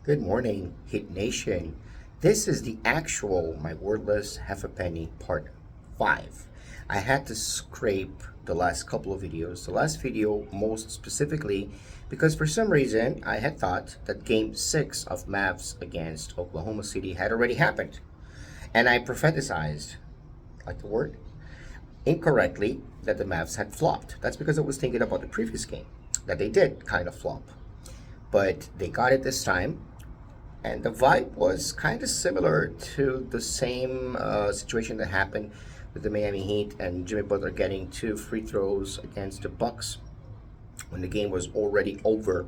Good morning, Hit Nation. This is the actual My Wordless Half a Penny Part 5. I had to scrape the last couple of videos. The last video, most specifically, because for some reason I had thought that Game 6 of Mavs against Oklahoma City had already happened. And I prophesized, like the word, incorrectly that the Mavs had flopped. That's because I was thinking about the previous game, that they did kind of flop. But they got it this time. And the vibe was kind of similar to the same situation that happened with the Miami Heat and Jimmy Butler getting 2 free throws against the Bucks when the game was already over.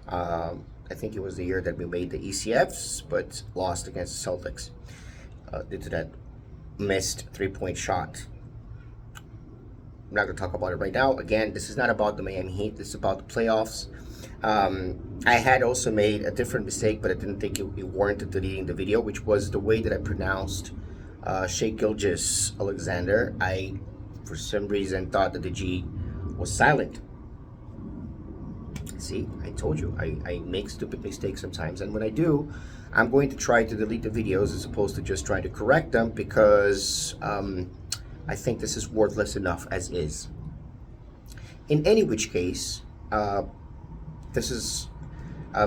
I think it was the year that we made the ECFs, but lost against the Celtics due to that missed 3-point shot. I'm not going to talk about it right now. Again, this is not about the Miami Heat. This is about the playoffs. I had also made a different mistake, but I didn't think it warranted deleting the video, which was the way that I pronounced Shai Gilgeous-Alexander. I, for some reason, thought that the G was silent. See, I told you, I make stupid mistakes sometimes, and when I do, I'm going to try to delete the videos as opposed to just trying to correct them, because I think this is worthless enough as is. In any which case, this is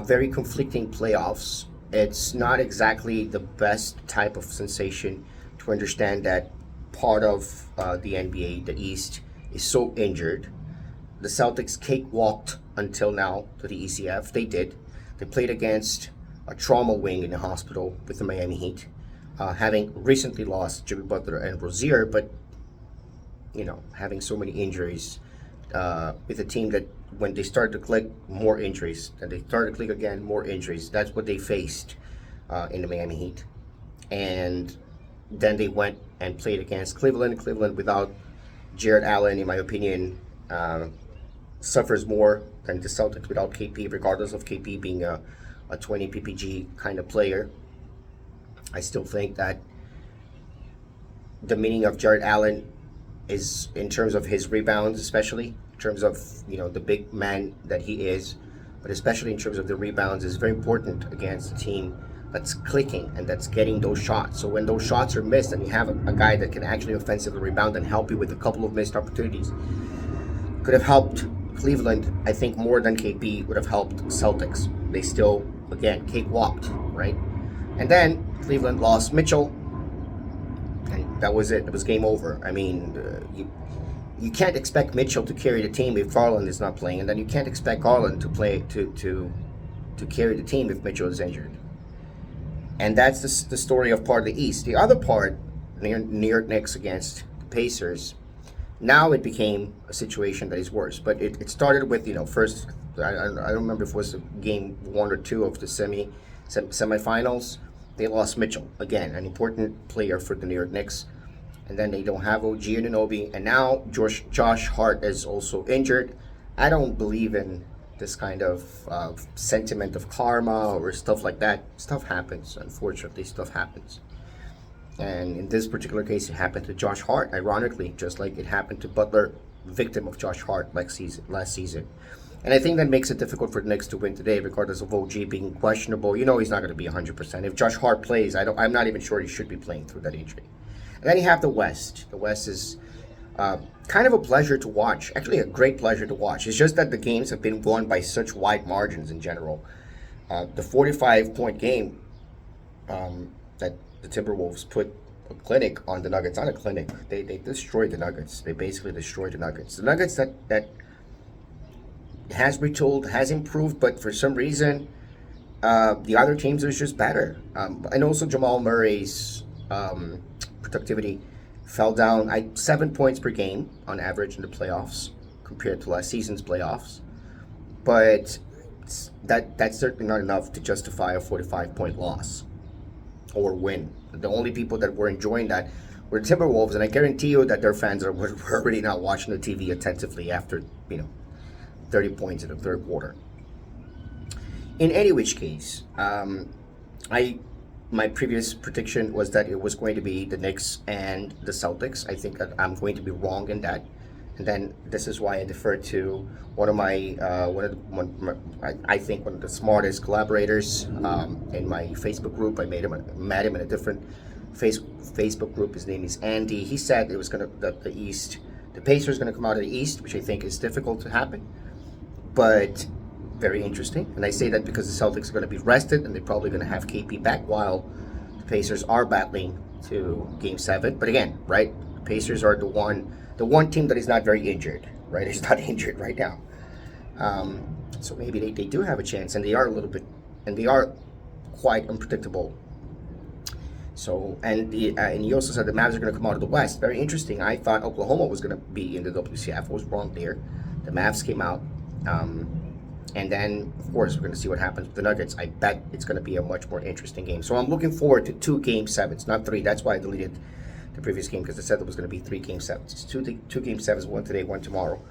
very conflicting playoffs. It's not exactly the best type of sensation to understand that part of the NBA, the East, is so injured. The Celtics cakewalked until now to the ECF. They did. They played against a trauma wing in the hospital with the Miami Heat, having recently lost Jimmy Butler and Rozier, but having so many injuries with a team that when they started to click, more injuries. And they started to click again, more injuries. That's what they faced in the Miami Heat. And then they went and played against Cleveland. Cleveland, without Jared Allen, in my opinion, suffers more than the Celtics without KP, regardless of KP being a 20 PPG kind of player. I still think that the meaning of Jared Allen is in terms of his rebounds, especially in terms of the big man that he is, but especially in terms of the rebounds, is very important against a team that's clicking and that's getting those shots. So when those shots are missed and you have a guy that can actually offensively rebound and help you with a couple of missed opportunities, could have helped Cleveland, I think, more than KP would have helped Celtics. They still, again, cakewalked, right? And then Cleveland lost Mitchell, and that was it. It was game over. I mean, you can't expect Mitchell to carry the team if Garland is not playing, and then you can't expect Garland to play to carry the team if Mitchell is injured. And that's the story of part of the East. The other part, New York Knicks against the Pacers, now it became a situation that is worse. But it started with first, I don't remember if it was game 1 or 2 of the semifinals. They lost Mitchell, again, an important player for the New York Knicks. And then they don't have OG Anunoby. And now Josh Hart is also injured. I don't believe in this kind of sentiment of karma or stuff like that. Stuff happens, unfortunately, stuff happens. And in this particular case, it happened to Josh Hart, ironically, just like it happened to Butler, victim of Josh Hart last season. And I think that makes it difficult for the Knicks to win today, regardless of OG being questionable. He's not going to be 100%. If Josh Hart plays, I'm not even sure he should be playing through that injury. And then you have the West. The West is kind of a pleasure to watch. Actually, a great pleasure to watch. It's just that the games have been won by such wide margins in general. The 45-point game that the Timberwolves put a clinic on the Nuggets. Not a clinic. They destroyed the Nuggets. They basically destroyed the Nuggets. The Nuggets that has retooled, has improved, but for some reason, the other teams are just better. And also Jamal Murray's productivity fell down 7 points per game on average in the playoffs compared to last season's playoffs. But that's certainly not enough to justify a 45-point loss or win. The only people that were enjoying that were the Timberwolves, and I guarantee you that their fans were already not watching the TV attentively after 30 points in the third quarter. In any which case, my previous prediction was that it was going to be the Knicks and the Celtics. I think that I'm going to be wrong in that. And then this is why I defer to one of my, I think one of the smartest collaborators in my Facebook group. Met him in a different Facebook group. His name is Andy. He said it was the Pacers going to come out of the East, which I think is difficult to happen, but very interesting. And I say that because the Celtics are going to be rested and they're probably going to have KP back while the Pacers are battling to Game 7. But again, right, the Pacers are the one team that is not very injured, right? It's not injured right now. So maybe they do have a chance, and they are quite unpredictable. So, and he also said the Mavs are going to come out of the West. Very interesting. I thought Oklahoma was going to be in the WCF. I was wrong there. The Mavs came out. And then, of course, we're going to see what happens with the Nuggets. I bet it's going to be a much more interesting game. So I'm looking forward to 2 Game 7s, not 3. That's why I deleted the previous game, because I said there was going to be 3 Game 7s. It's two Game 7s, one today, one tomorrow.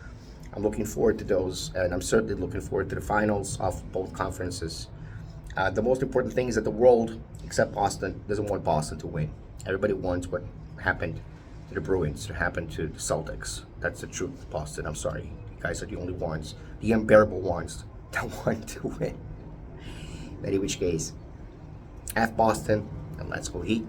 I'm looking forward to those, and I'm certainly looking forward to the finals of both conferences. The most important thing is that the world, except Boston, doesn't want Boston to win. Everybody wants what happened to the Bruins, what happened to the Celtics. That's the truth, Boston. I'm sorry. You guys are the only ones, the unbearable ones, that want to win. In any which case, F Boston, and let's go Heat.